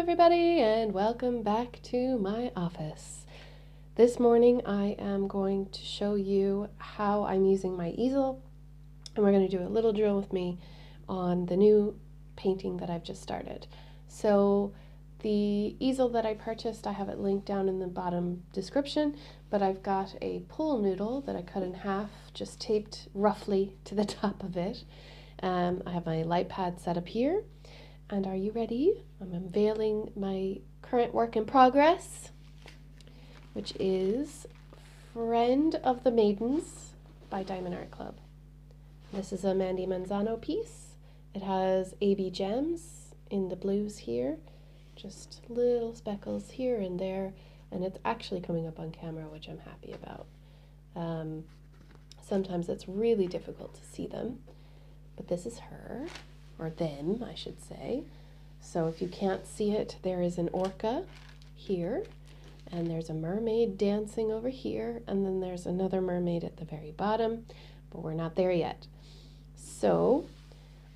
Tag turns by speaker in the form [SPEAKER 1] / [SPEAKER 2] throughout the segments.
[SPEAKER 1] everybody, and welcome back to my office. This morning I am going to show you how I'm using my easel, and we're going to do a little drill with me on the new painting that I've just started. So the easel that I purchased, I have it linked down in the bottom description, but I've got a pool noodle that I cut in half, just taped roughly to the top of it. I have my light pad set up here. And are you ready? I'm unveiling my current work in progress, which is Friend of the Maidens by Diamond Art Club. This is a Mandy Manzano piece. It has AB gems in the blues here, just little speckles here and there, and it's actually coming up on camera, which I'm happy about. Sometimes it's really difficult to see them, but this is her. Or them, I should say. So if you can't see it, there is an orca here, and there's a mermaid dancing over here, and then there's another mermaid at the very bottom, but we're not there yet. So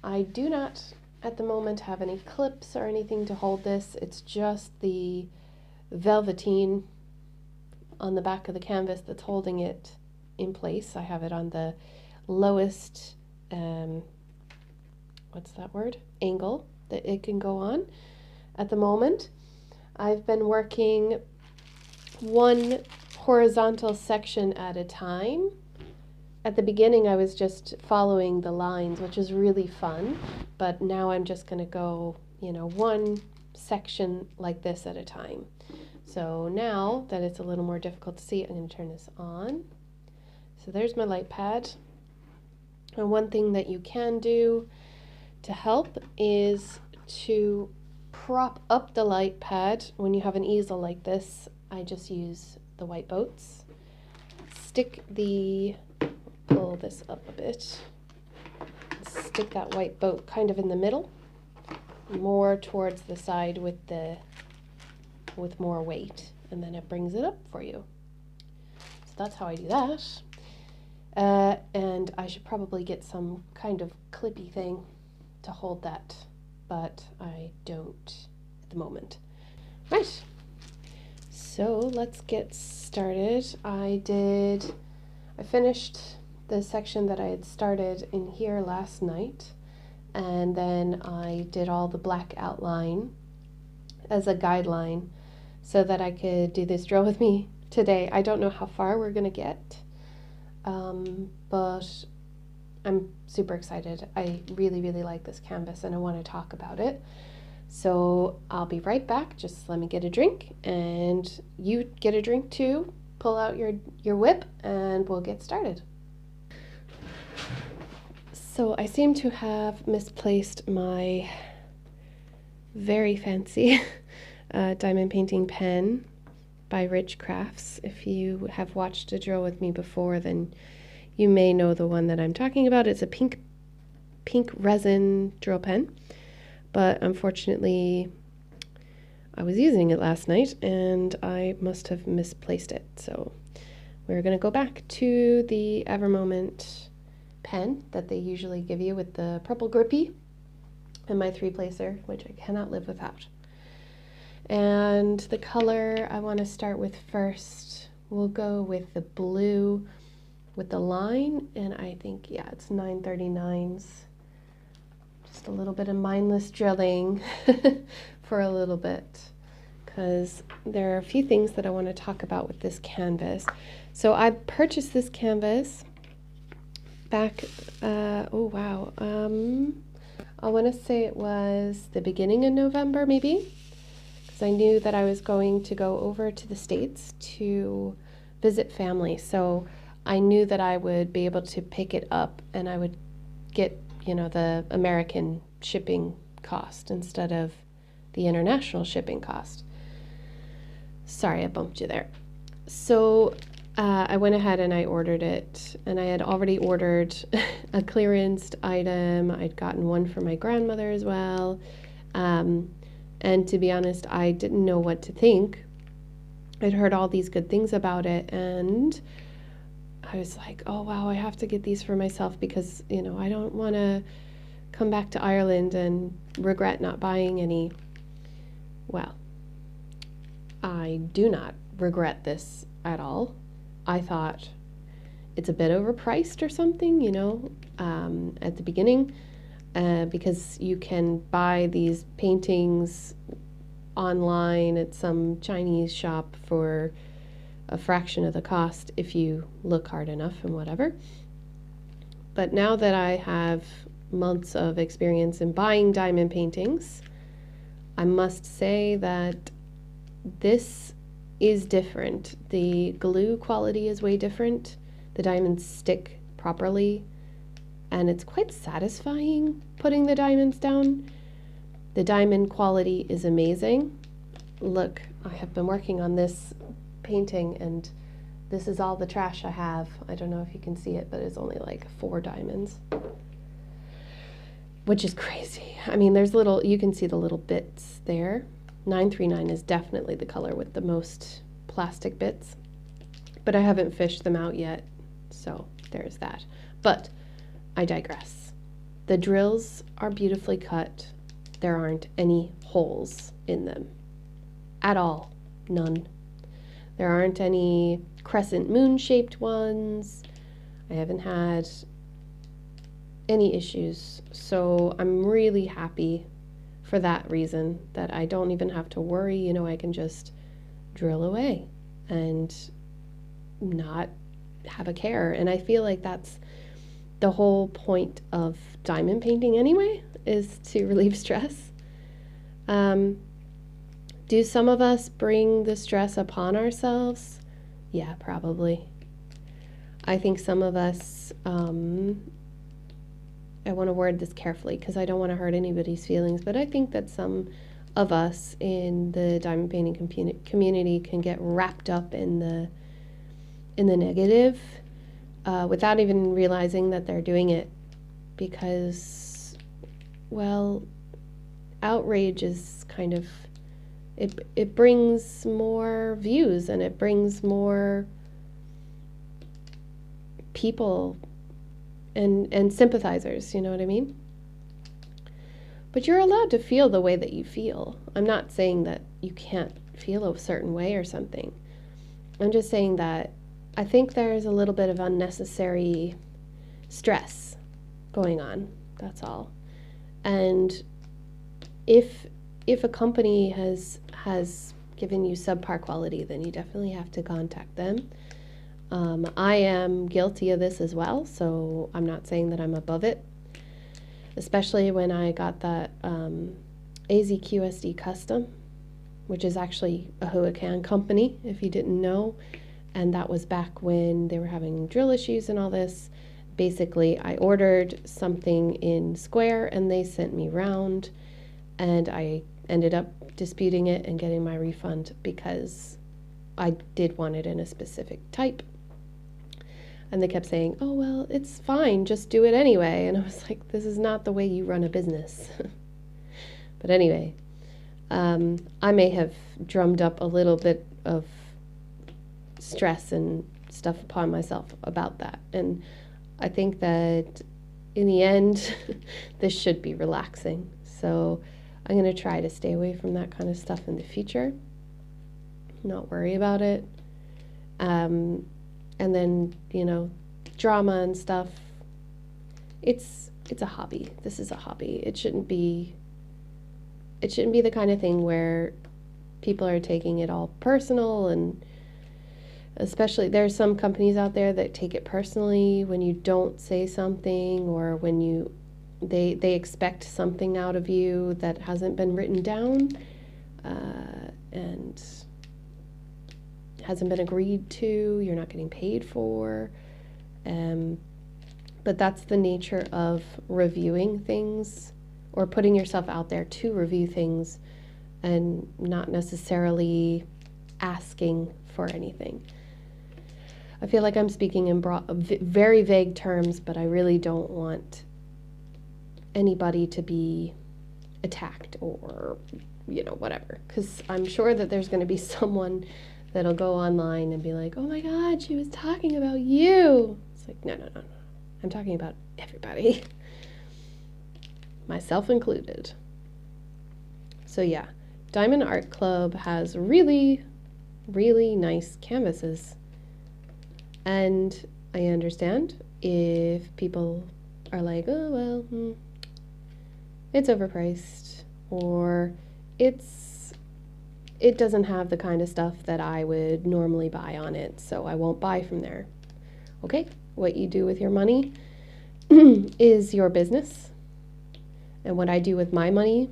[SPEAKER 1] I do not at the moment have any clips or anything to hold this. It's just the velveteen on the back of the canvas that's holding it in place. I have it on the lowest what's that word? Angle that it can go on at the moment. I've been working one horizontal section at a time. At the beginning I was just following the lines, which is really fun, but now I'm just going to go, one section like this at a time. So now that it's a little more difficult to see, I'm going to turn this on. So there's my light pad. And one thing that you can do to help is to prop up the light pad. When you have an easel like this, I just use the white boats. Pull this up a bit, stick that white boat kind of in the middle, more towards the side with more weight, and then it brings it up for you. So that's how I do that. And I should probably get some kind of clippy thing to hold that, but I don't at the moment. Right, so let's get started. I finished the section that I had started in here last night, and then I did all the black outline as a guideline so that I could do this drill with me today. I don't know how far we're gonna get, but I'm super excited. I really, really like this canvas and I want to talk about it. So I'll be right back. Just let me get a drink, and you get a drink too. Pull out your whip and we'll get started. So I seem to have misplaced my very fancy diamond painting pen by Rich Crafts. If you have watched a drill with me before, then you may know the one that I'm talking about. It's a pink resin drill pen, but unfortunately I was using it last night and I must have misplaced it. So we're going to go back to the Evermoment pen that they usually give you with the purple grippy and my 3-placer, which I cannot live without. And the color I want to start with first, we'll go with the blue with the line, and I think, yeah, it's 939s. Just a little bit of mindless drilling for a little bit, because there are a few things that I want to talk about with this canvas. So I purchased this canvas back, I want to say it was the beginning of November maybe, because I knew that I was going to go over to the States to visit family. So I knew that I would be able to pick it up and I would get, the American shipping cost instead of the international shipping cost. Sorry, I bumped you there. So I went ahead and I ordered it, and I had already ordered a clearanced item. I'd gotten one for my grandmother as well. And to be honest, I didn't know what to think. I'd heard all these good things about it, and I was like, oh wow, I have to get these for myself because, I don't want to come back to Ireland and regret not buying any Well, I do not regret this at all. I thought it's a bit overpriced or something, you know, at the beginning, because you can buy these paintings online at some Chinese shop for a fraction of the cost if you look hard enough and whatever. But now that I have months of experience in buying diamond paintings, I must say that this is different. The glue quality is way different. The diamonds stick properly, and it's quite satisfying putting the diamonds down. The diamond quality is amazing. Look, I have been working on this painting, and this is all the trash I have. I don't know if you can see it, but it's only like 4 diamonds, which is crazy. I mean, there's little, you can see the little bits there. 939 is definitely the color with the most plastic bits, but I haven't fished them out yet, so there's that. But I digress. The drills are beautifully cut. There aren't any holes in them at all. None. There aren't any crescent moon shaped ones. I haven't had any issues, so I'm really happy for that reason, that I don't even have to worry. You know, I can just drill away and not have a care. And I feel like that's the whole point of diamond painting anyway, is to relieve stress. Do some of us bring the stress upon ourselves? Yeah, probably. I think some of us, I want to word this carefully because I don't want to hurt anybody's feelings, but I think that some of us in the diamond painting community can get wrapped up in the negative without even realizing that they're doing it, because, well, outrage is kind of, it brings more views and it brings more people and sympathizers, you know what I mean? But you're allowed to feel the way that you feel. I'm not saying that you can't feel a certain way or something. I'm just saying that I think there's a little bit of unnecessary stress going on, that's all. And if a company has given you subpar quality, then you definitely have to contact them. I am guilty of this as well, so I'm not saying that I'm above it, especially when I got that AZQSD Custom, which is actually a Huacan company, if you didn't know, and that was back when they were having drill issues and all this. Basically, I ordered something in square and they sent me round, and I ended up disputing it and getting my refund because I did want it in a specific type. And they kept saying, oh, well, it's fine, just do it anyway. And I was like, this is not the way you run a business. But anyway, I may have drummed up a little bit of stress and stuff upon myself about that. And I think that in the end, this should be relaxing. So I'm going to try to stay away from that kind of stuff in the future, not worry about it. And then, you know, drama and stuff, it's a hobby. This is a hobby. It shouldn't be the kind of thing where people are taking it all personal, and especially there's some companies out there that take it personally when you don't say something, or when they expect something out of you that hasn't been written down and hasn't been agreed to, you're not getting paid for. But that's the nature of reviewing things, or putting yourself out there to review things and not necessarily asking for anything. I feel like I'm speaking in very vague terms, but I really don't want anybody to be attacked or, you know, whatever. Because I'm sure that there's going to be someone that'll go online and be like, oh my God, she was talking about you. It's like, no. I'm talking about everybody, myself included. So yeah, Diamond Art Club has really, really nice canvases. And I understand if people are like, oh, well, it's overpriced, or it doesn't have the kind of stuff that I would normally buy on it, so I won't buy from there. Okay, what you do with your money is your business, and what I do with my money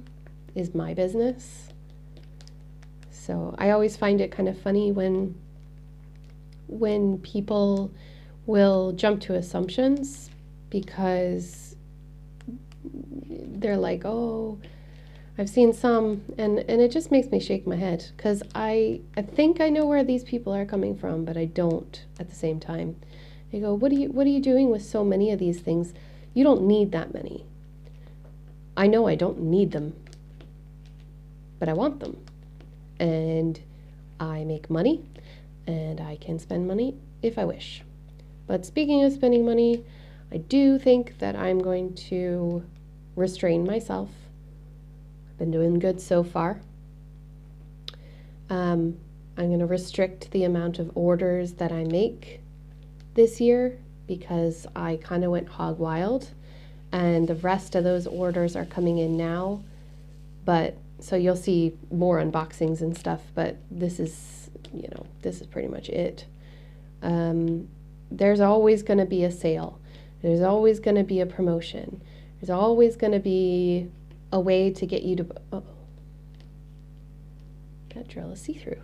[SPEAKER 1] is my business. So I always find it kind of funny when people will jump to assumptions because they're like, oh, I've seen some, and it just makes me shake my head, because I think I know where these people are coming from, but I don't at the same time. They go, what are you doing with so many of these things? You don't need that many. I know I don't need them, but I want them. And I make money, and I can spend money if I wish. But speaking of spending money, I do think that I'm going to restrain myself. I've been doing good so far. I'm going to restrict the amount of orders that I make this year, because I kind of went hog wild, and the rest of those orders are coming in now. But so you'll see more unboxings and stuff, but this is pretty much it. There's always going to be a sale. There's always going to be a promotion. There's always going to be a way to get you to, that drill is see-through.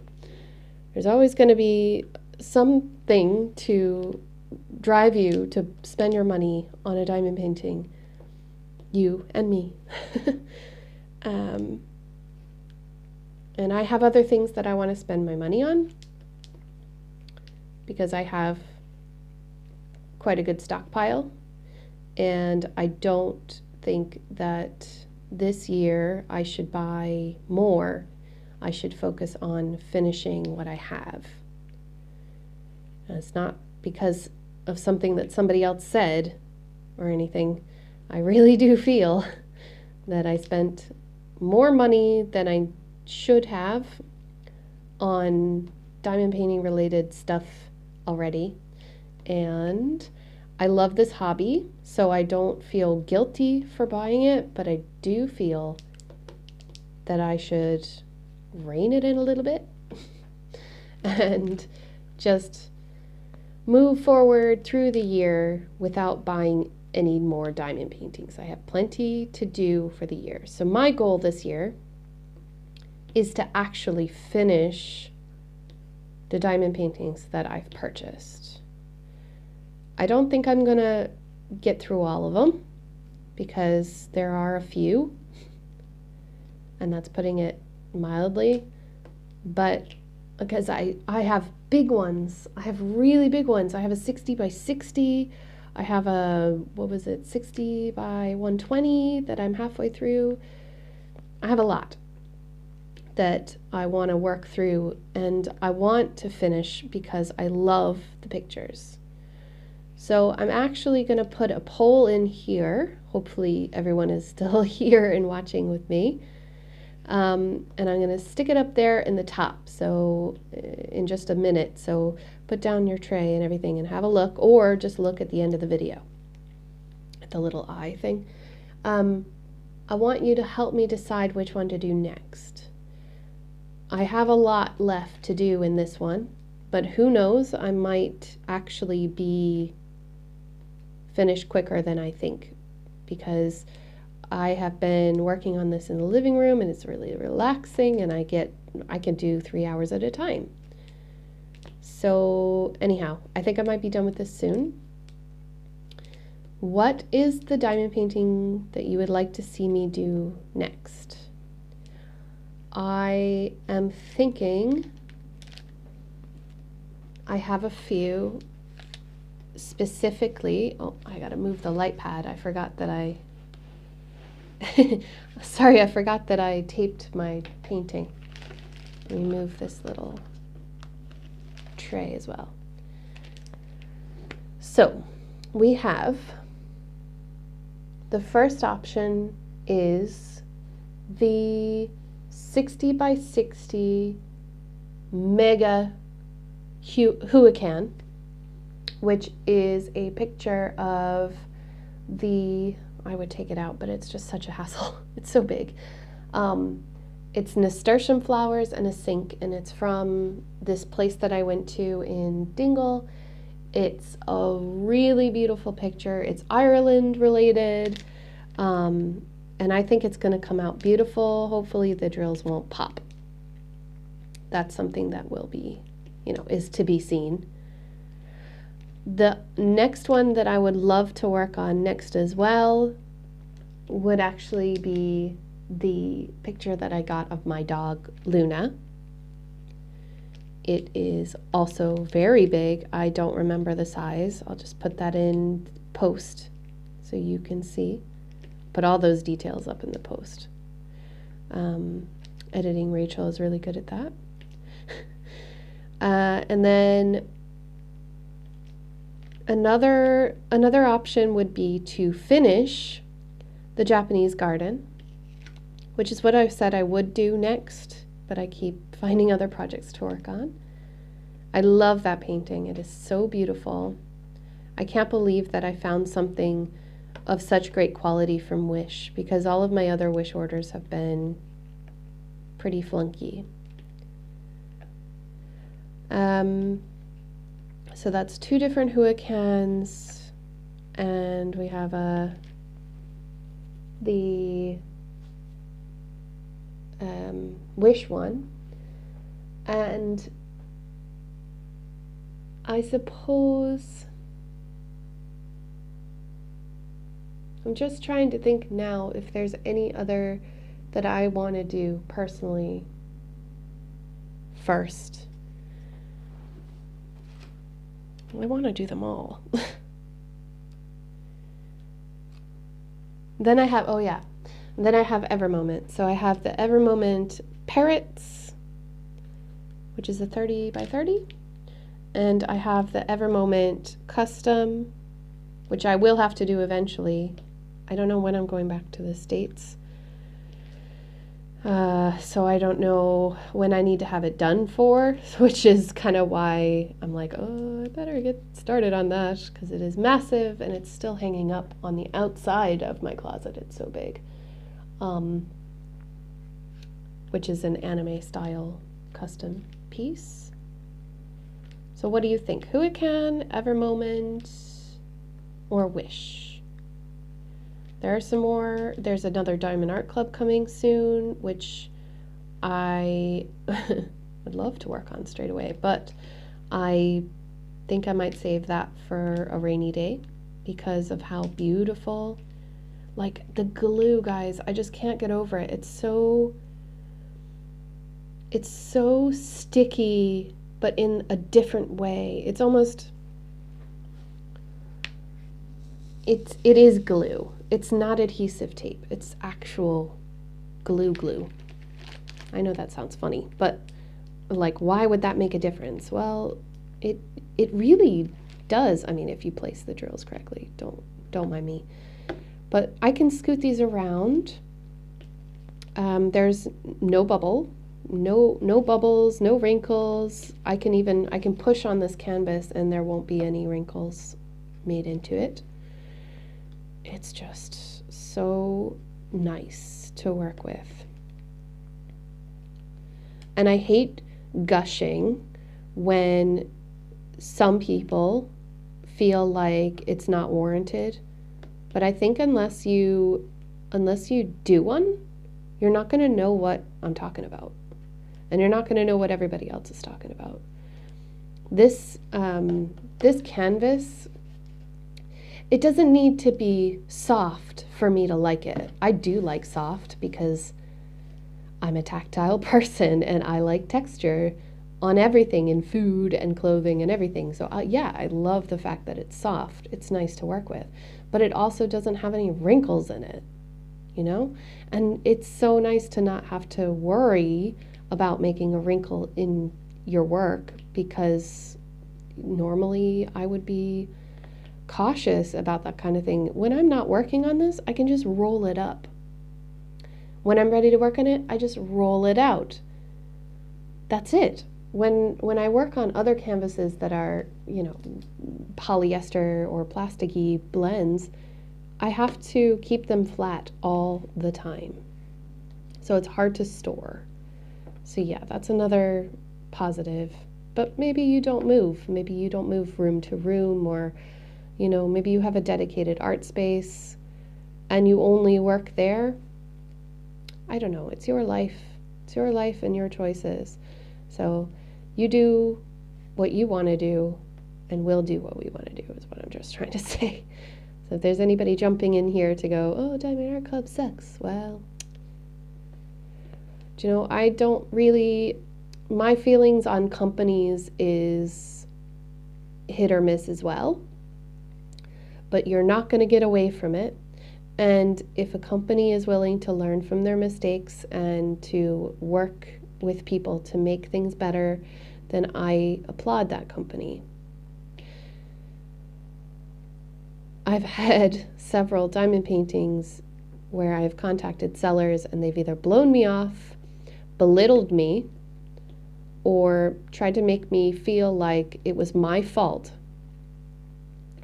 [SPEAKER 1] There's always going to be something to drive you to spend your money on a diamond painting, you and me. And I have other things that I want to spend my money on, because I have quite a good stockpile, and I don't think that this year I should buy more. I should focus on finishing what I have. And it's not because of something that somebody else said or anything. I really do feel that I spent more money than I should have on diamond painting related stuff already. And I love this hobby, so I don't feel guilty for buying it, but I do feel that I should rein it in a little bit and just move forward through the year without buying any more diamond paintings. I have plenty to do for the year. So my goal this year is to actually finish the diamond paintings that I've purchased. I don't think I'm gonna get through all of them, because there are a few, and that's putting it mildly, but because I have big ones. I have really big ones. I have a 60 by 60. I have a, 60 by 120 that I'm halfway through. I have a lot that I want to work through, and I want to finish because I love the pictures. So I'm actually going to put a poll in here. Hopefully everyone is still here and watching with me. And I'm going to stick it up there in the top, so in just a minute. So put down your tray and everything and have a look, or just look at the end of the video at the little eye thing. I want you to help me decide which one to do next. I have a lot left to do in this one, but who knows, I might actually be finished quicker than I think, because I have been working on this in the living room, and it's really relaxing, and I can do 3 hours at a time. So anyhow, I think I might be done with this soon. What is the diamond painting that you would like to see me do next? I am thinking, I have a few specifically. Oh, I gotta move the light pad. I forgot that I sorry, I forgot that I taped my painting. Let me move this little tray as well. So we have, the first option is the 60 by 60 mega Huacan, which is a picture of I would take it out, but it's just such a hassle. It's so big. It's nasturtium flowers and a sink, and it's from this place that I went to in Dingle. It's a really beautiful picture. It's Ireland related, and I think it's going to come out beautiful. Hopefully the drills won't pop. That's something that will be, is to be seen. The next one that I would love to work on next as well would actually be the picture that I got of my dog Luna. It is also very big. I don't remember the size. I'll just put that in post so you can see. Put all those details up in the post. Editing Rachel is really good at that. And then another option would be to finish the Japanese garden, which is what I said I would do next, but I keep finding other projects to work on. I love that painting. It is so beautiful. I can't believe that I found something of such great quality from Wish, because all of my other Wish orders have been pretty flunky. So that's 2 different Huacans, and we have the Wish one, and I suppose I'm just trying to think now if there's any other that I want to do personally first. I want to do them all. Then I have, then I have Evermoment. So I have the Evermoment Parrots, which is a 30 by 30. And I have the Evermoment Custom, which I will have to do eventually. I don't know when I'm going back to the States. So I don't know when I need to have it done for, which is kind of why I'm like, oh, I better get started on that, because it is massive and it's still hanging up on the outside of my closet. It's so big. Which is an anime style custom piece. So what do you think? Huacan, Evermoment, or Wish? There are some more. There's another Diamond Art Club coming soon, which I would love to work on straight away, but I think I might save that for a rainy day because of how beautiful, like the glue, guys, I just can't get over it. It's so sticky, but in a different way. It's almost, it is glue. It's not adhesive tape. It's actual glue. I know that sounds funny, but like, why would that make a difference? Well, it really does. I mean, if you place the drills correctly, don't mind me. But I can scoot these around. There's no bubble, no bubbles, no wrinkles. I can push on this canvas and there won't be any wrinkles made into it. It's just so nice to work with. And I hate gushing when some people feel like it's not warranted. But I think unless you do one, you're not going to know what I'm talking about. And you're not going to know what everybody else is talking about. This canvas, it doesn't need to be soft for me to like it. I do like soft because I'm a tactile person and I like texture on everything, in food and clothing and everything. So yeah, I love the fact that it's soft. It's nice to work with. But it also doesn't have any wrinkles in it, you know? And it's so nice to not have to worry about making a wrinkle in your work, because normally I would be cautious about that kind of thing. When I'm not working on this, I can just roll it up. When I'm ready to work on it, I just roll it out. That's it. When I work on other canvases that are, polyester or plasticky blends, I have to keep them flat all the time. So it's hard to store. So yeah, that's another positive. But maybe you don't move. Maybe you don't move room to room, or, maybe you have a dedicated art space and you only work there. I don't know. It's your life. It's your life and your choices. So you do what you want to do, and we'll do what we want to do, is what I'm just trying to say. So if there's anybody jumping in here to go, oh, Diamond Art Club sucks, well, I don't really, my feelings on companies is hit or miss as well, but you're not going to get away from it. And if a company is willing to learn from their mistakes and to work with people to make things better, then I applaud that company. I've had several diamond paintings where I've contacted sellers and they've either blown me off, belittled me, or tried to make me feel like it was my fault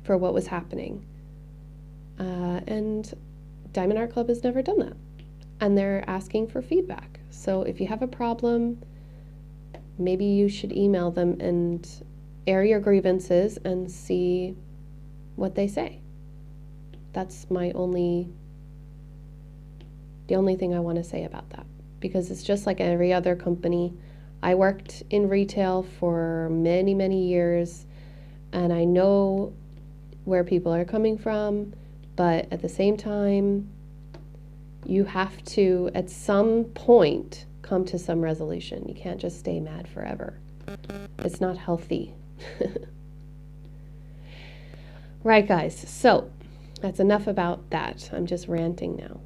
[SPEAKER 1] for what was happening. And Diamond Art Club has never done that. And they're asking for feedback. So if you have a problem, maybe you should email them and air your grievances and see what they say. That's the only thing I want to say about that. Because it's just like every other company. I worked in retail for many, many years, and I know where people are coming from, but at the same time, you have to, at some point, come to some resolution. You can't just stay mad forever. It's not healthy. Right, guys, so that's enough about that. I'm just ranting now.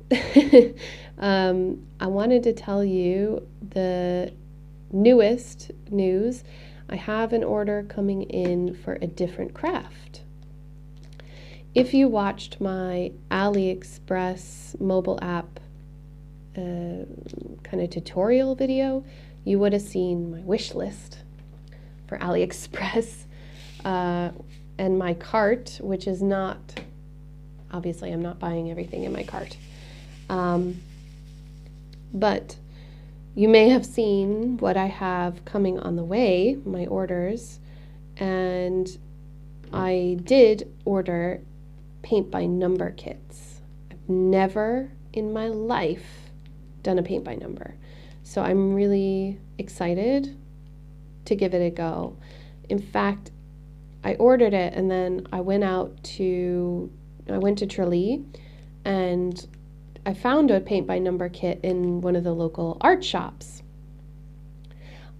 [SPEAKER 1] I wanted to tell you the newest news. I have an order coming in for a different craft. If you watched my AliExpress mobile app kind of tutorial video, you would have seen my wish list for AliExpress and my cart, which is not, obviously I'm not buying everything in my cart. But you may have seen what I have coming on the way, my orders, and I did order paint by number kits. I've never in my life done a paint by number. So I'm really excited to give it a go. In fact, I ordered it and then I went to Tralee and I found a paint by number kit in one of the local art shops.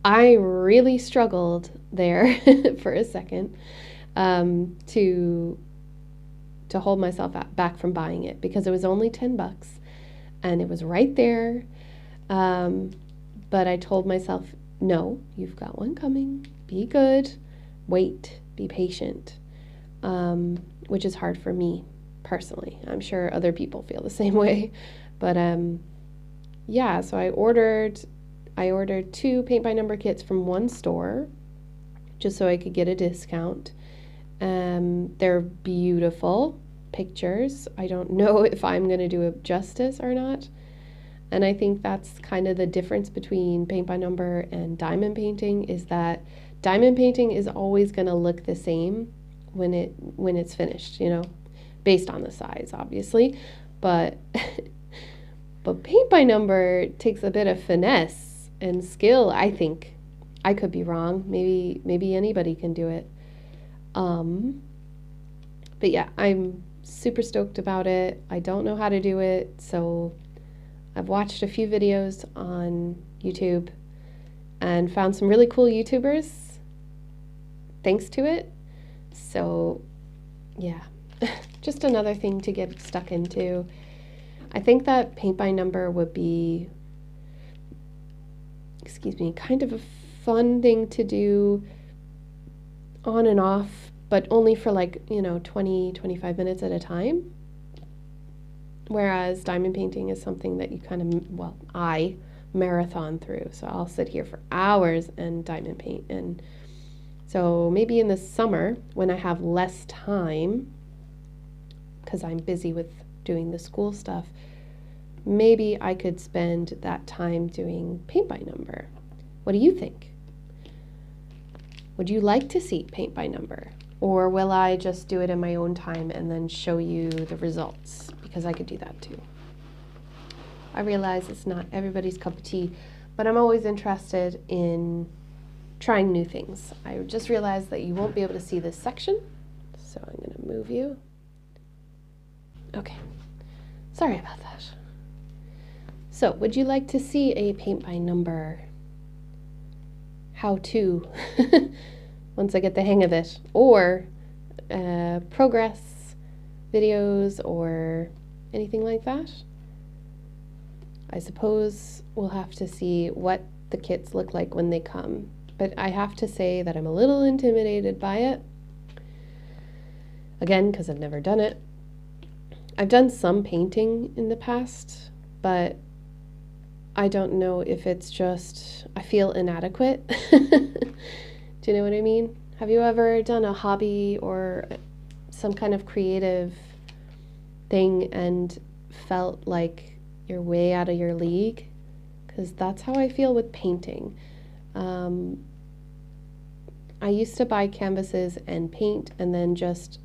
[SPEAKER 1] I really struggled there for a second to hold myself back from buying it because it was only $10 and it was right there. But I told myself, no, you've got one coming. Be good. Wait. Be patient. Which is hard for me personally. I'm sure other people feel the same way. But yeah, so I ordered 2 paint by number kits from one store just so I could get a discount. They're beautiful pictures. I don't know if I'm going to do it justice or not. And I think that's kind of the difference between paint by number and diamond painting, is that diamond painting is always going to look the same when it's finished, based on the size, obviously. But paint by number takes a bit of finesse and skill, I think. I could be wrong. Maybe anybody can do it. But yeah, I'm super stoked about it. I don't know how to do it, so I've watched a few videos on YouTube and found some really cool YouTubers thanks to it. So yeah, just another thing to get stuck into. I think that paint by number would be, kind of a fun thing to do on and off, but only for 20, 25 minutes at a time. Whereas diamond painting is something that you kind of, well, I marathon through. So I'll sit here for hours and diamond paint. And so maybe in the summer when I have less time, because I'm busy with doing the school stuff, maybe I could spend that time doing paint by number. What do you think? Would you like to see paint by number? Or will I just do it in my own time and then show you the results? Because I could do that too. I realize it's not everybody's cup of tea, but I'm always interested in trying new things. I just realized that you won't be able to see this section, so I'm going to move you. Okay, sorry about that. So, would you like to see a paint by number how-to once I get the hang of it, or progress videos or anything like that? I suppose we'll have to see what the kits look like when they come, but I have to say that I'm a little intimidated by it, again, because I've never done it. I've done some painting in the past, but I don't know if it's just I feel inadequate. Do you know what I mean? Have you ever done a hobby or some kind of creative thing and felt like you're way out of your league? Because that's how I feel with painting. I used to buy canvases and paint and then just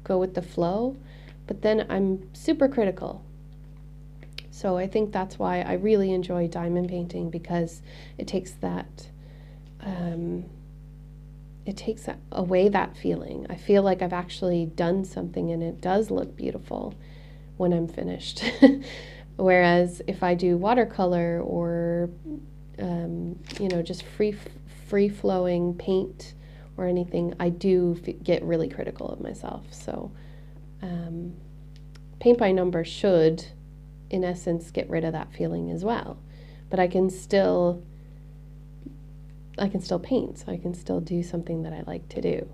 [SPEAKER 1] go with the flow, but then I'm super critical. So I think that's why I really enjoy diamond painting, because it takes that away that feeling. I feel like I've actually done something and it does look beautiful when I'm finished. Whereas if I do watercolor or just free flowing paint or anything, I do get really critical of myself. So paint by number should, in essence, get rid of that feeling as well. But I can still paint, so I can still do something that I like to do.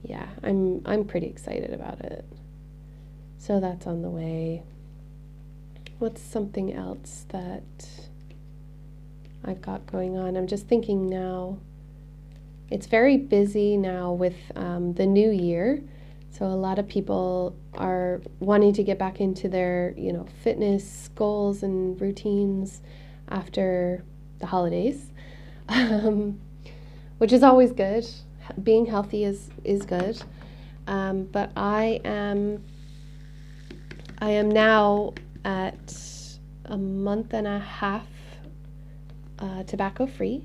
[SPEAKER 1] Yeah, I'm pretty excited about it. So that's on the way. What's something else that I've got going on? I'm just thinking now, it's very busy now with the new year. So a lot of people are wanting to get back into their, fitness goals and routines after the holidays, which is always good. Being healthy is good. But I am now at a month and a half tobacco free,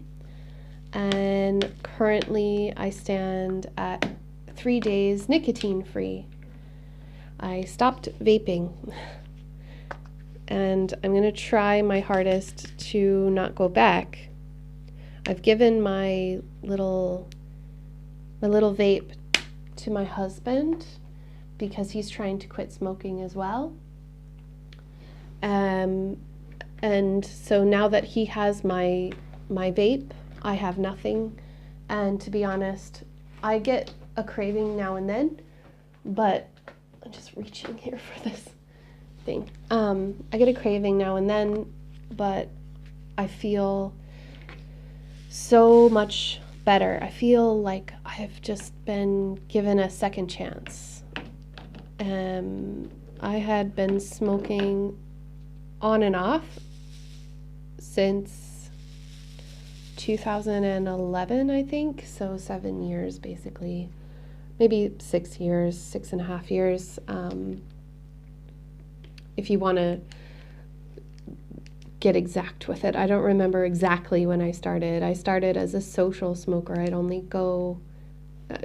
[SPEAKER 1] and currently I stand at 3 days nicotine free. I stopped vaping and I'm going to try my hardest to not go back. I've given my little vape to my husband because he's trying to quit smoking as well. And so now that he has my vape, I have nothing. And to be honest, I get a craving now and then, but I'm just reaching here for this thing. I get a craving now and then, but I feel so much better. I feel like I've just been given a second chance. I had been smoking on and off since 2011, I think, so 7 years basically, maybe 6 years, 6.5 years, if you want to get exact with it. I don't remember exactly when I started. I started as a social smoker. I'd only go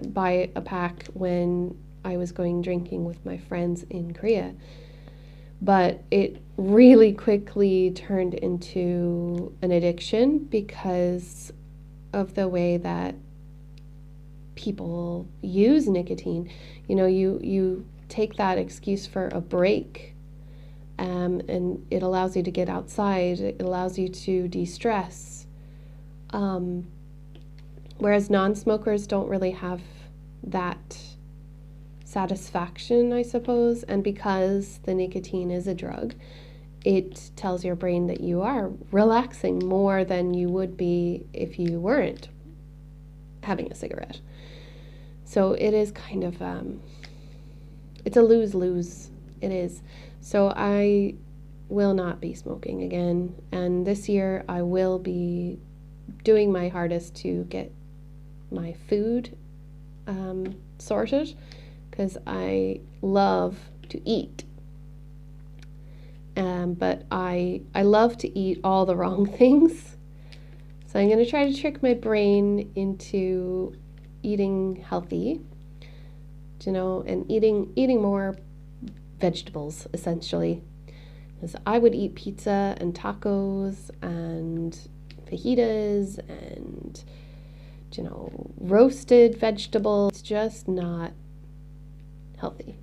[SPEAKER 1] buy a pack when I was going drinking with my friends in Korea. But it really quickly turned into an addiction because of the way that people use nicotine. You take that excuse for a break, and it allows you to get outside. It allows you to de-stress. Whereas non-smokers don't really have that satisfaction, I suppose. And because the nicotine is a drug, it tells your brain that you are relaxing more than you would be if you weren't having a cigarette. So it is kind of, it's a lose-lose. It is. So I will not be smoking again. And this year I will be doing my hardest to get my food sorted, because I love to eat. But I love to eat all the wrong things. So I'm going to try to trick my brain into eating healthy, and eating more vegetables, essentially. Because I would eat pizza and tacos and fajitas and, roasted vegetables. It's just not healthy.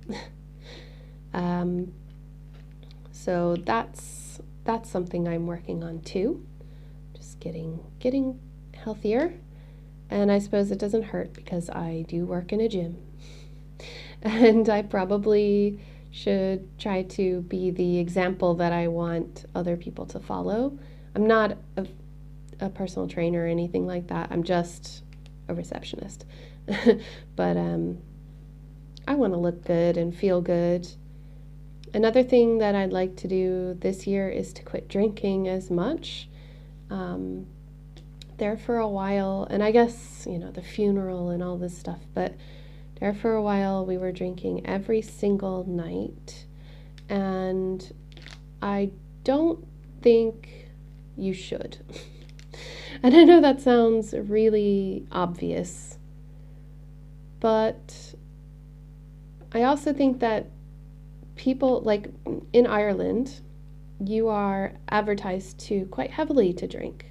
[SPEAKER 1] So that's something I'm working on too. Just getting healthier. And I suppose it doesn't hurt because I do work in a gym. And I probably should try to be the example that I want other people to follow. I'm not a personal trainer or anything like that. I'm just a receptionist. But I want to look good and feel good. Another thing that I'd like to do this year is to quit drinking as much. There for a while, and I guess, the funeral and all this stuff, but there for a while we were drinking every single night, and I don't think you should. And I know that sounds really obvious, but I also think that people, like in Ireland, you are advertised to quite heavily to drink.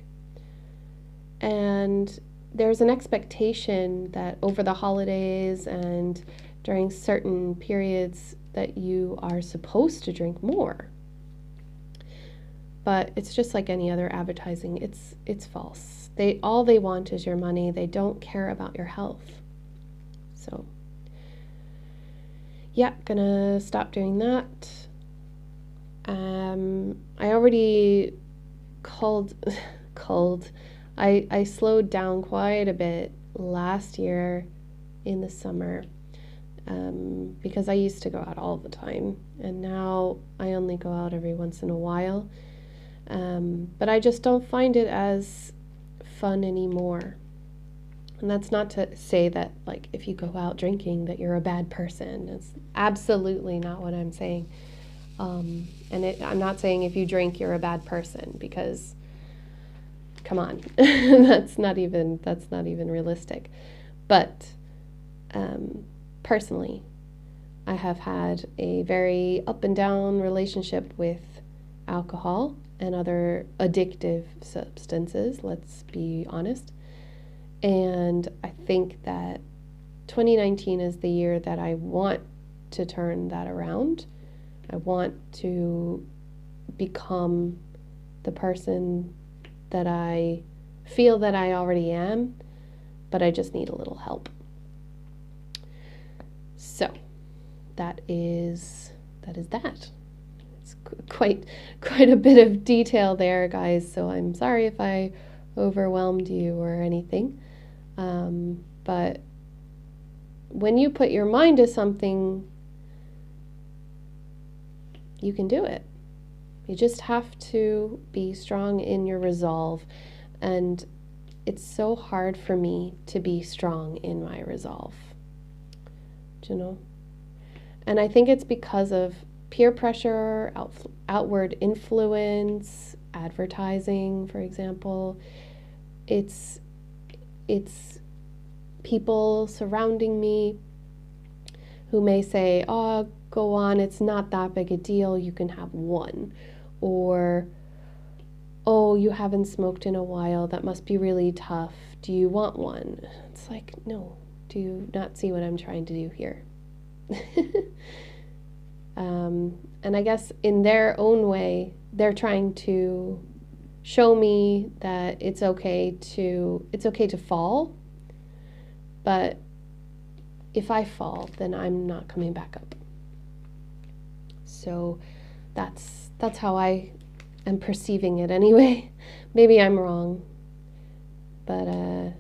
[SPEAKER 1] And there's an expectation that over the holidays and during certain periods that you are supposed to drink more. But it's just like any other advertising. It's false. All they want is your money. They don't care about your health. So yeah, gonna stop doing that. I already I slowed down quite a bit last year in the summer, because I used to go out all the time, and now I only go out every once in a while. But I just don't find it as fun anymore. And that's not to say that, like, if you go out drinking that you're a bad person. It's absolutely not what I'm saying. I'm not saying if you drink you're a bad person, because come on, that's not even realistic. But personally, I have had a very up and down relationship with alcohol and other addictive substances, let's be honest. And I think that 2019 is the year that I want to turn that around. I want to become the person that I feel that I already am, but I just need a little help. So that is that. It's quite a bit of detail there, guys, so I'm sorry if I overwhelmed you or anything. But when you put your mind to something, you can do it. You just have to be strong in your resolve. And it's so hard for me to be strong in my resolve. Do you know? And I think it's because of peer pressure, outward influence, advertising, for example. It's people surrounding me who may say, oh, go on, it's not that big a deal, you can have one. Or, oh, you haven't smoked in a while, that must be really tough, do you want one? It's like, no, do you not see what I'm trying to do here? And I guess in their own way, they're trying to show me that it's okay to fall, but if I fall, then I'm not coming back up. So that's how I am perceiving it anyway. Maybe I'm wrong, but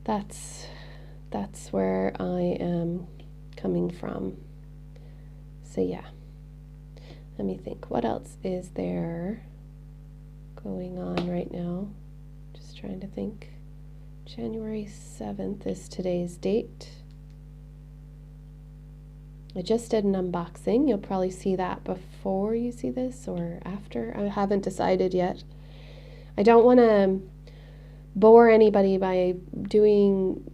[SPEAKER 1] that's where I am coming from. So yeah, let me think. What else is there going on right now? Just trying to think. January 7th is today's date. I just did an unboxing. You'll probably see that before you see this or after. I haven't decided yet. I don't want to bore anybody by doing,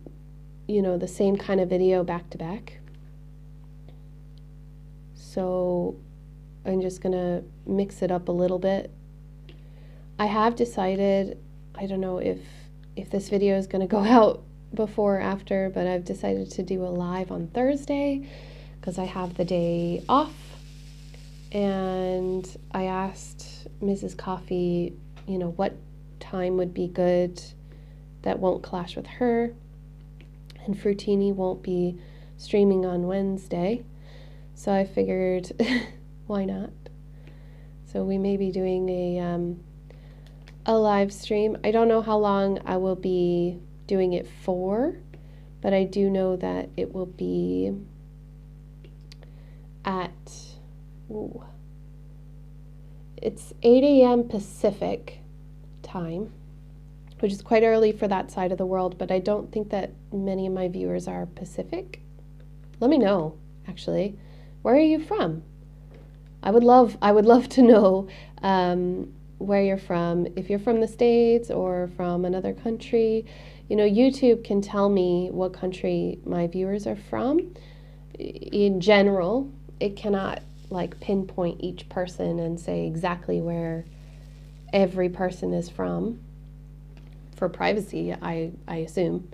[SPEAKER 1] you know, the same kind of video back to back. So I'm just going to mix it up a little bit. I have decided, I don't know if this video is going to go out before or after, but I've decided to do a live on Thursday because I have the day off. And I asked Mrs. Coffee, you know, what time would be good that won't clash with her. And Fruitini won't be streaming on Wednesday. So I figured, why not? So we may be doing a live stream. I don't know how long I will be doing it for, but I do know that it will be at, it's 8 a.m. Pacific time, which is quite early for that side of the world, but I don't think that many of my viewers are Pacific. Let me know, actually. Where are you from? I would love to know where you're from. If you're from the States or from another country, you know, YouTube can tell me what country my viewers are from. In general, it cannot like pinpoint each person and say exactly where every person is from for privacy, I assume.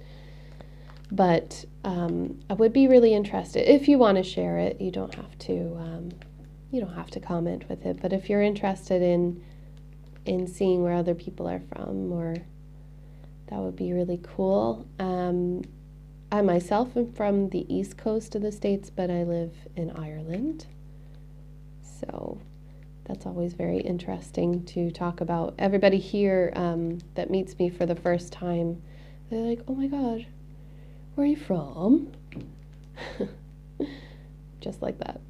[SPEAKER 1] But I would be really interested. If you want to share it, you don't have to comment with it. But if you're interested in seeing where other people are from, or that would be really cool. I myself am from the east coast of the States, but I live in Ireland. So that's always very interesting to talk about. Everybody here that meets me for the first time, they're like, oh my God, where are you from? Just like that.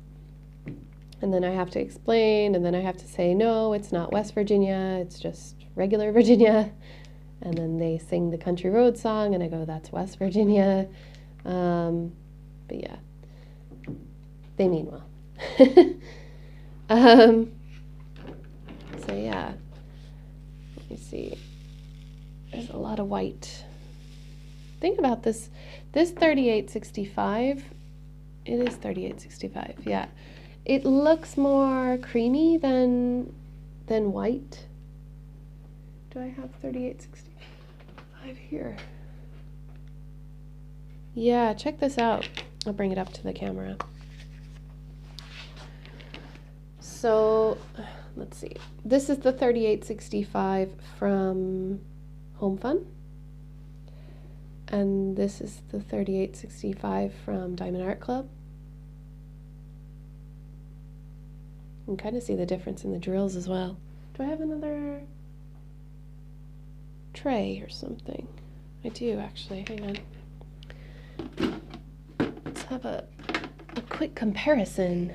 [SPEAKER 1] And then I have to explain, and then I have to say, no, it's not West Virginia, it's just regular Virginia. And then they sing the country road song, and I go, that's West Virginia. But yeah, they mean well. So yeah, let me see. There's a lot of white. Think about this. This 3865, it is 3865, yeah. It looks more creamy than white. Do I have 3865 here? Yeah, check this out. I'll bring it up to the camera. So, let's see. This is the 3865 from Home Fun. And this is the 3865 from Diamond Art Club. You can kind of see the difference in the drills as well. Do I have another tray or something? I do, actually. Hang on. Let's have a quick comparison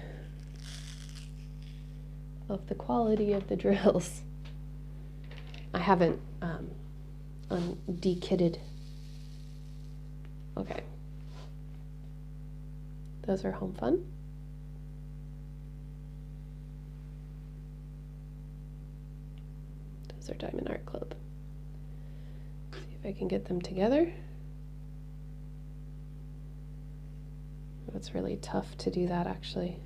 [SPEAKER 1] of the quality of the drills. I haven't de-kitted. Okay. Those are Home Fun. Those are Diamond Art Club. See if I can get them together. Oh, it's really tough to do that, actually.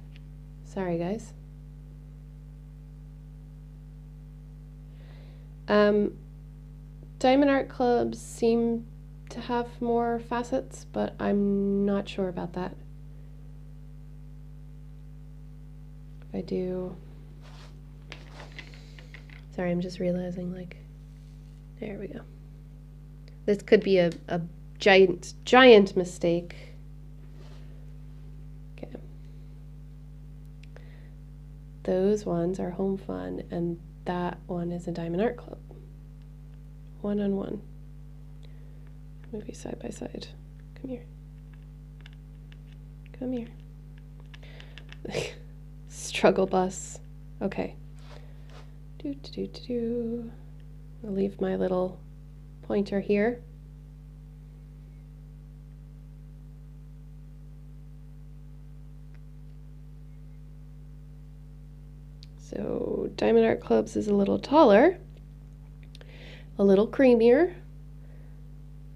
[SPEAKER 1] Sorry, guys. Diamond Art Clubs seem to have more facets, but I'm not sure about that. If I do... Sorry, I'm just realizing, like, there we go. This could be a giant mistake. Okay. Those ones are Home Fun, and that one is a Diamond Art Club. 1-on-1. Maybe side by side. Come here. Come here. Struggle bus. Okay. I'll leave my little pointer here. So Diamond Art Clubs is a little taller, a little creamier.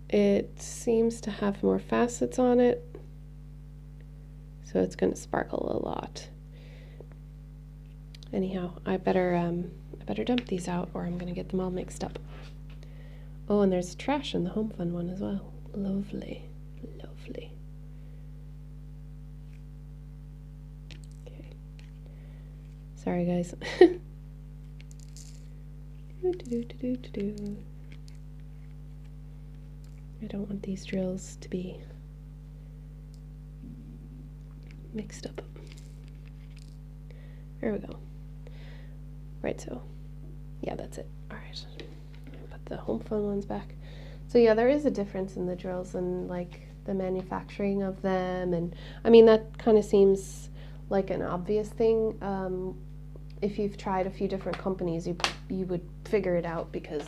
[SPEAKER 1] It seems to have more facets on it, so it's going to sparkle a lot. Anyhow, I better dump these out or I'm going to get them all mixed up. Oh, and there's trash in the Home Fun one as well. Lovely, lovely. Okay. Sorry, guys. I don't want these drills to be mixed up. There we go. Right, so yeah, that's it. All right, put the Home Fun ones back. So yeah, there is a difference in the drills and like the manufacturing of them, and I mean that kind of seems like an obvious thing. If you've tried a few different companies, you would figure it out, because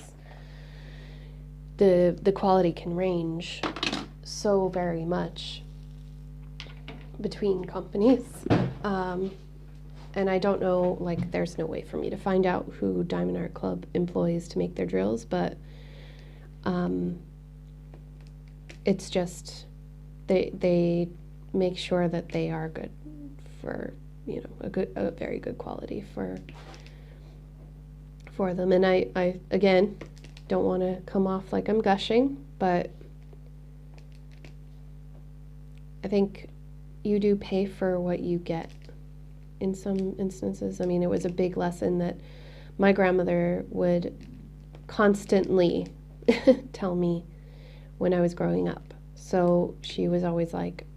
[SPEAKER 1] the quality can range so very much between companies. And I don't know, like, there's no way for me to find out who Diamond Art Club employs to make their drills, but it's just they make sure that they are good for, you know, a very good quality for them. And I again don't want to come off like I'm gushing, but I think you do pay for what you get in some instances. I mean, it was a big lesson that my grandmother would constantly tell me when I was growing up. So she was always like,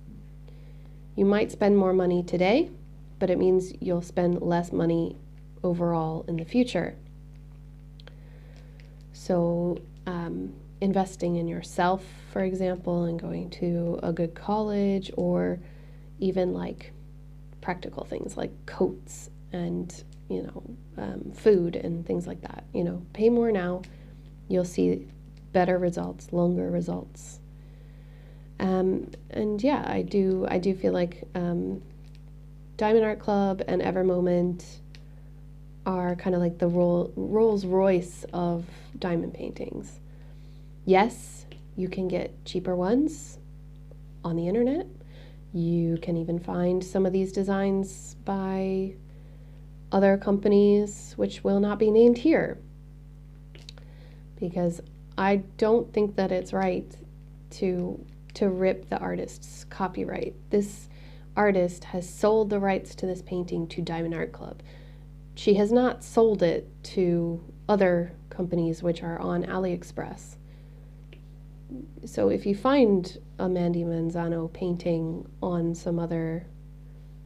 [SPEAKER 1] you might spend more money today, but it means you'll spend less money overall in the future. So investing in yourself, for example, and going to a good college, or even like practical things like coats and, you know, food and things like that. You know, pay more now, you'll see better results, longer results. And yeah, I do feel like Diamond Art Club and Evermoment are kind of like the Rolls Royce of diamond paintings. Yes, you can get cheaper ones on the internet. You can even find some of these designs by other companies, which will not be named here, because I don't think that it's right to rip the artist's copyright. This artist has sold the rights to this painting to Diamond Art Club. She has not sold it to other companies which are on AliExpress. So if you find a Mandy Manzano painting on some other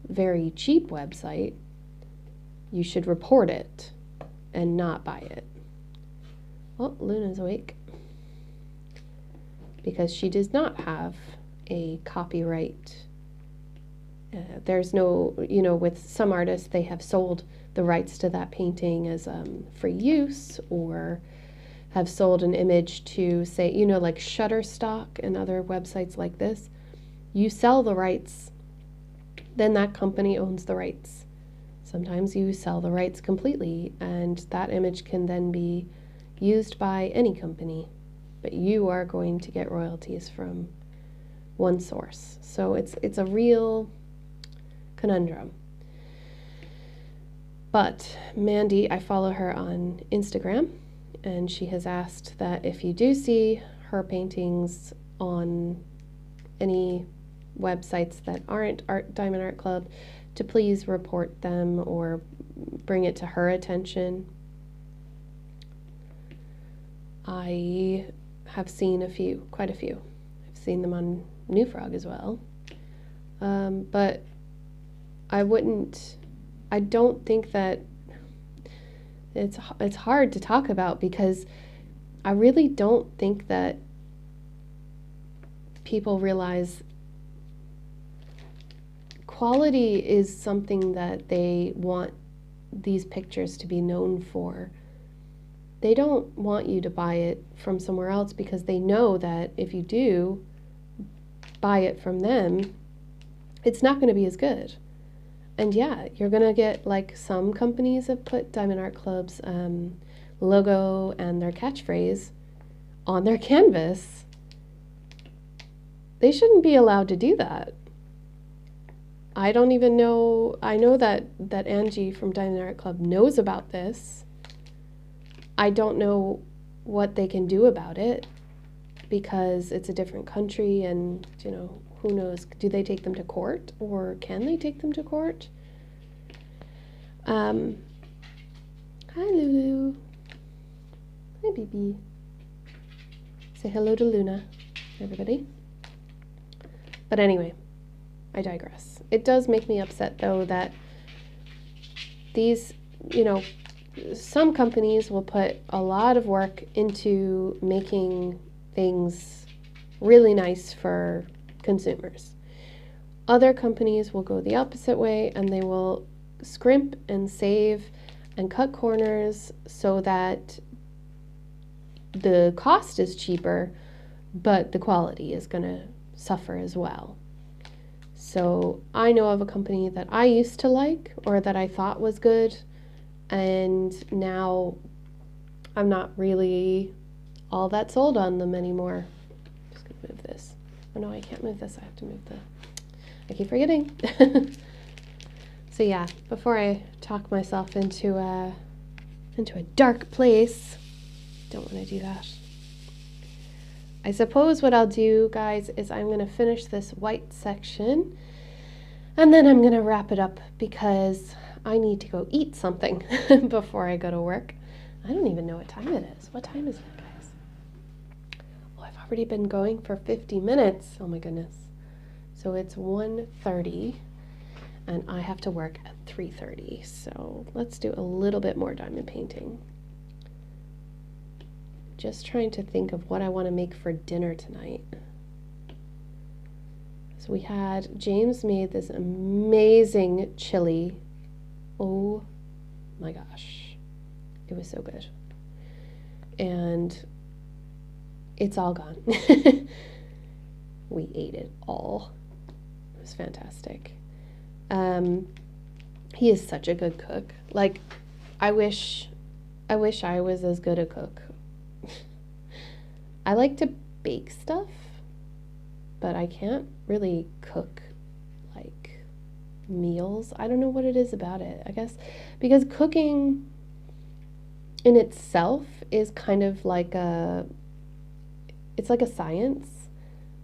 [SPEAKER 1] very cheap website, you should report it and not buy it. Oh, Luna's awake. Because she does not have a copyright. There's no, you know, with some artists, they have sold the rights to that painting as free use, or have sold an image to, say, you know, like Shutterstock and other websites like this. You sell the rights, then that company owns the rights. Sometimes you sell the rights completely, and that image can then be used by any company, but you are going to get royalties from one source. So it's a real conundrum. But Mandy, I follow her on Instagram, and she has asked that if you do see her paintings on any websites that aren't Diamond Art Club, to please report them or bring it to her attention. I have seen quite a few, seen them on New Frog as well. But I don't think that it's hard to talk about, because I really don't think that people realize quality is something that they want these pictures to be known for. They don't want you to buy it from somewhere else, because they know that if you do buy it from them, it's not going to be as good. And yeah, you're going to get, like, some companies have put Diamond Art Club's logo and their catchphrase on their canvas. They shouldn't be allowed to do that. I don't even know, I know that Angie from Diamond Art Club knows about this. I don't know what they can do about it, because it's a different country, and, you know, who knows, do they take them to court, or can they take them to court? Hi Lulu. Hi BB. Say hello to Luna, everybody. But anyway, I digress. It does make me upset, though, that these, you know, some companies will put a lot of work into making things really nice for consumers. Other companies will go the opposite way, and they will scrimp and save and cut corners so that the cost is cheaper, but the quality is going to suffer as well. So I know of a company that I used to like, or that I thought was good, and now I'm not really all that sold on them anymore. I'm just gonna move this. Oh no, I can't move this. I have to move I keep forgetting. So yeah, before I talk myself into a dark place, don't want to do that. I suppose what I'll do, guys, is I'm going to finish this white section, and then I'm going to wrap it up, because I need to go eat something before I go to work. I don't even know what time it is. What time is it, guys? Oh, I've already been going for 50 minutes. Oh my goodness. So it's 1:30, and I have to work at 3:30. So let's do a little bit more diamond painting. Just trying to think of what I want to make for dinner tonight. So James made this amazing chili. Oh my gosh. It was so good. And it's all gone. We ate it all. It was fantastic. He is such a good cook. Like, I wish I was as good a cook. I like to bake stuff, but I can't really cook, like, meals. I don't know what it is about it. I guess because cooking in itself is kind of like it's like a science,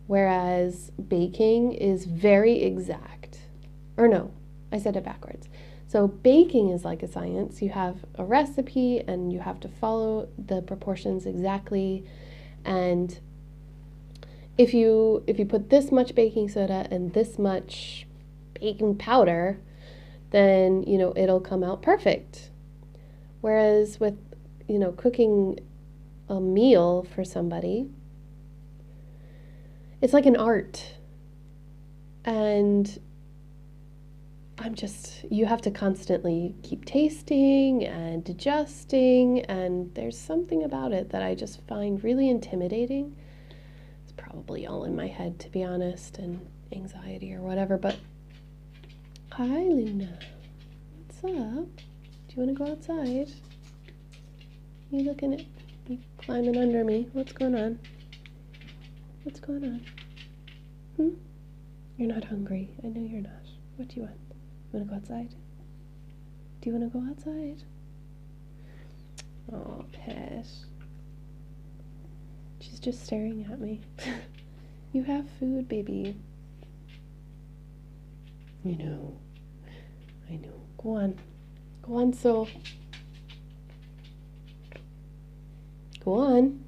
[SPEAKER 1] whereas baking is very exact. Or no, I said it backwards. So baking is like a science. You have a recipe and you have to follow the proportions exactly. And if you put this much baking soda and this much baking powder, then, you know, it'll come out perfect. Whereas with, you know, cooking a meal for somebody, it's like an art. And you have to constantly keep tasting and adjusting, and there's something about it that I just find really intimidating. It's probably all in my head, to be honest, and anxiety or whatever, but hi Luna, what's up? Do you want to go outside? You climbing under me? What's going on? What's going on? You're not hungry. I know you're not. What do you want? You want to go outside? Do you want to go outside? Oh, pet. She's just staring at me. You have food, baby. You know. I know. Go on. Go on, so. Go on.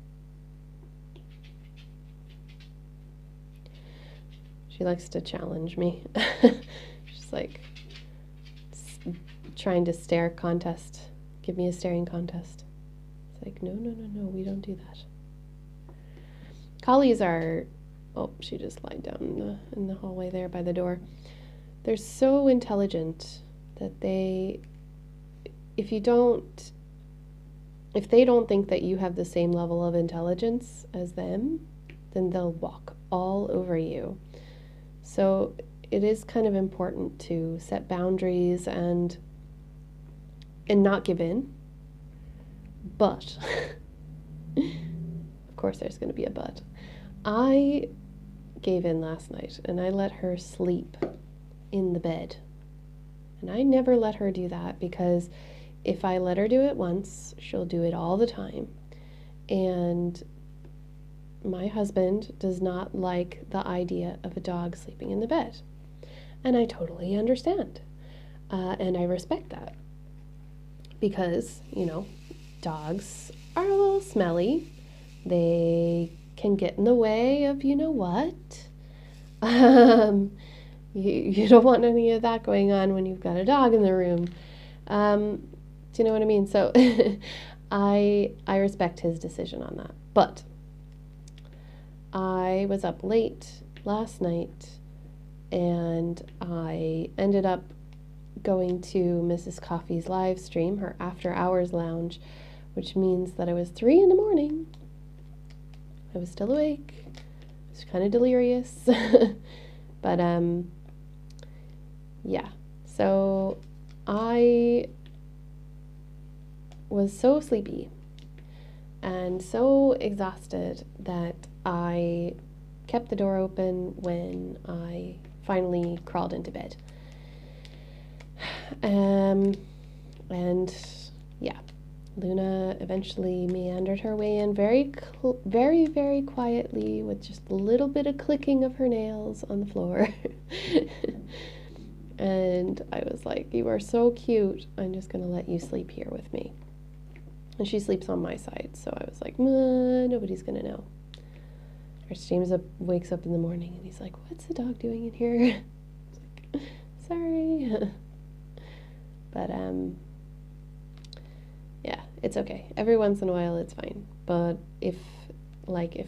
[SPEAKER 1] She likes to challenge me. She's like trying to stare contest. Give me a staring contest. It's like, no, no, no, no, we don't do that. Collies are, oh, she just lied down in the hallway there by the door. They're so intelligent that if they don't think that you have the same level of intelligence as them, then they'll walk all over you. So it is kind of important to set boundaries and not give in. But, of course there's going to be a but. I gave in last night and I let her sleep in the bed. And I never let her do that because if I let her do it once, she'll do it all the time. And my husband does not like the idea of a dog sleeping in the bed. And I totally understand. And I respect that. Because, dogs are a little smelly. They can get in the way of you know what. You don't want any of that going on when you've got a dog in the room. Do you know what I mean? So I respect his decision on that. But I was up late last night and I ended up going to Mrs. Coffee's live stream, her after hours lounge, which means that I was 3 in the morning. I was still awake. I was kind of delirious. But yeah, so I was so sleepy and so exhausted that I kept the door open when I finally crawled into bed. And yeah, Luna eventually meandered her way in very, very quietly with just a little bit of clicking of her nails on the floor. And I was like, you are so cute. I'm just going to let you sleep here with me. And she sleeps on my side, so I was like, nobody's going to know. First, James wakes up in the morning and he's like, what's the dog doing in here? I was like, sorry. But yeah, it's okay. Every once in a while it's fine. But if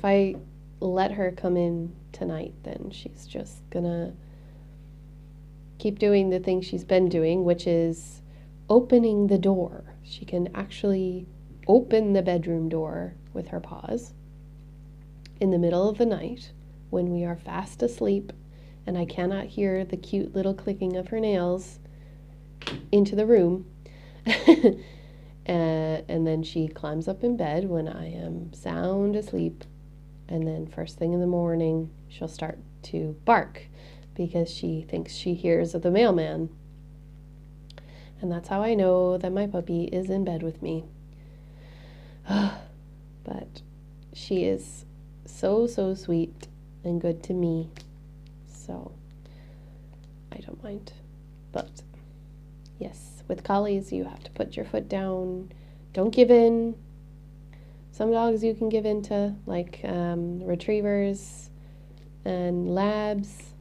[SPEAKER 1] I let her come in tonight, then she's just gonna keep doing the thing she's been doing, which is opening the door. She can actually open the bedroom door with her paws in the middle of the night when we are fast asleep and I cannot hear the cute little clicking of her nails into the room. And then she climbs up in bed when I am sound asleep, and then first thing in the morning she'll start to bark because she thinks she hears the mailman. And that's how I know that my puppy is in bed with me. But she is so sweet and good to me, so I don't mind. But yes, with collies you have to put your foot down. Don't give in. Some dogs you can give in to, like retrievers and labs.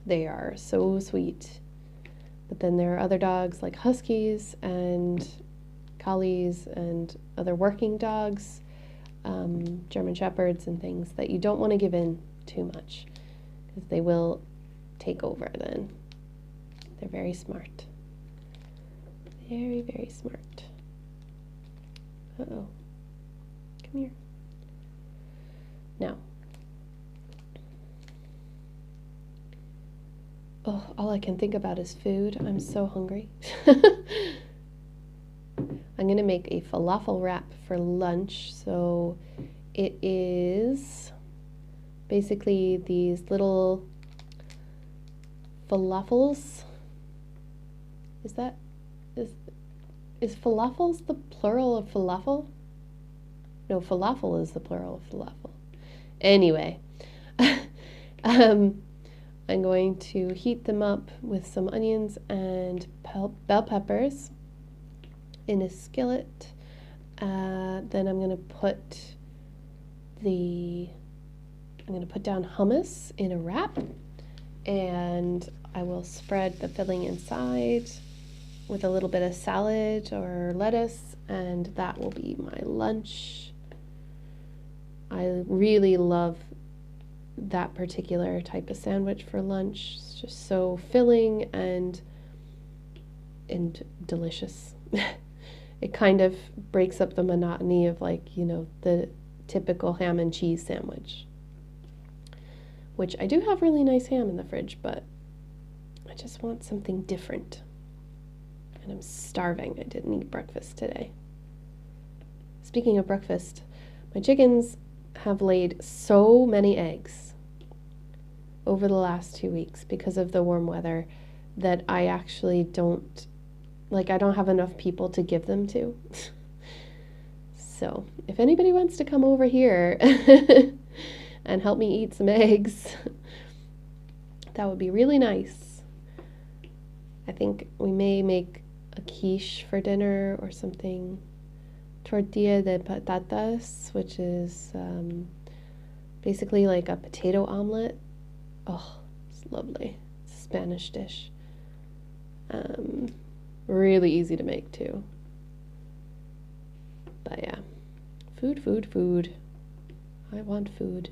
[SPEAKER 1] They are so sweet. But then there are other dogs like huskies and collies and other working dogs, German shepherds and things, that you don't want to give in too much because they will take over then. They're very smart. Very smart. Uh-oh. Come here. Now. Oh, all I can think about is food. I'm so hungry. I'm going to make a falafel wrap for lunch. So it is basically these little falafels. Is falafels the plural of falafel? No, falafel is the plural of falafel. Anyway, I'm going to heat them up with some onions and bell peppers in a skillet. Then I'm going to put the I'm going to put down hummus in a wrap, and I will spread the filling inside with a little bit of salad or lettuce, and that will be my lunch. I really love that particular type of sandwich for lunch. It's just so filling and delicious. It kind of breaks up the monotony of, like, you know, the typical ham and cheese sandwich, which I do have really nice ham in the fridge, but I just want something different. And I'm starving. I didn't eat breakfast today. Speaking of breakfast, my chickens have laid so many eggs over the last 2 weeks because of the warm weather that I actually don't, like, I don't have enough people to give them to. So if anybody wants to come over here and help me eat some eggs, that would be really nice. I think we may make a quiche for dinner or something. Tortilla de patatas, which is basically like a potato omelet. Oh, it's lovely. It's a Spanish dish. Really easy to make too. But yeah, food. I want food.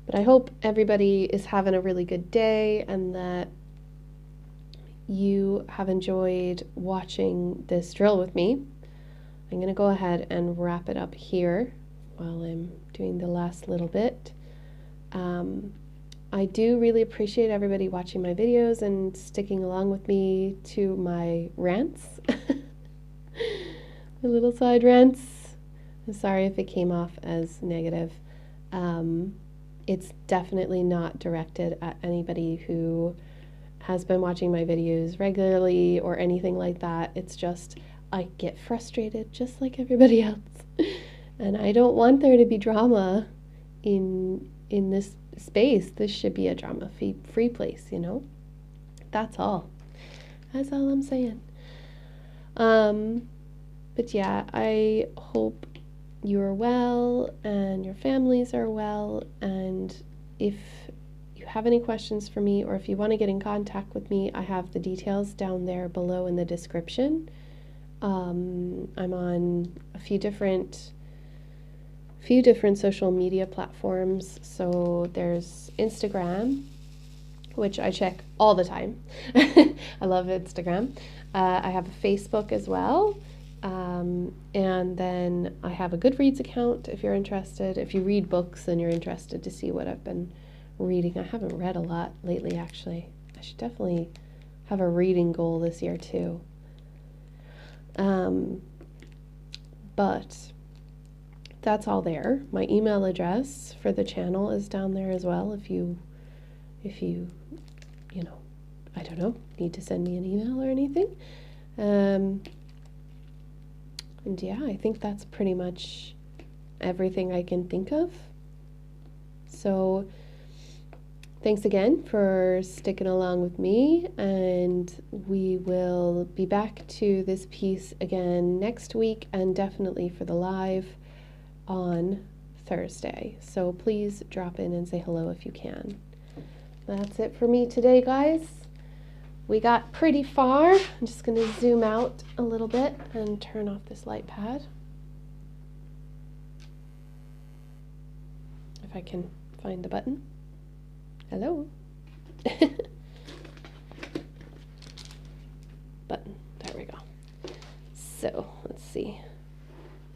[SPEAKER 1] But I hope everybody is having a really good day and that you have enjoyed watching this drill with me. I'm going to go ahead and wrap it up here while I'm doing the last little bit. I do really appreciate everybody watching my videos and sticking along with me to my rants, my little side rants. I'm sorry if it came off as negative. It's definitely not directed at anybody who has been watching my videos regularly or anything like that. It's just, I get frustrated just like everybody else. And I don't want there to be drama in this space. This should be a drama-free place, you know? That's all. That's all I'm saying. But yeah, I hope you're well and your families are well, and if you have any questions for me or if you want to get in contact with me, I have the details down there below in the description. I'm on a few different social media platforms. So there's Instagram, which I check all the time. I love Instagram. I have a Facebook as well. And then I have a Goodreads account if you're interested. If you read books and you're interested to see what I've been reading. I haven't read a lot lately, actually. I should definitely have a reading goal this year too. But that's all there. My email address for the channel is down there as well. If you know, I don't know, need to send me an email or anything. And yeah, I think that's pretty much everything I can think of. So thanks again for sticking along with me, and we will be back to this piece again next week, and definitely for the live on Thursday. So please drop in and say hello if you can. That's it for me today, guys. We got pretty far. I'm just going to zoom out a little bit and turn off this light pad. If I can find the button. Hello. Button. There we go. So let's see.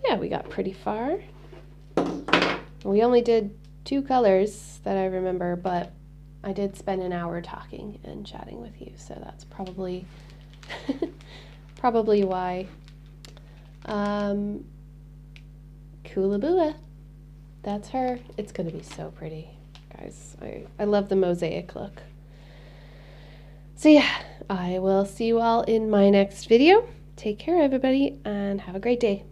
[SPEAKER 1] Yeah, we got pretty far. We only did 2 colors that I remember, but I did spend an hour talking and chatting with you, so that's probably probably why. Coolaboola. That's her. It's gonna be so pretty, guys. I love the mosaic look. So yeah, I will see you all in my next video. Take care, everybody, and have a great day.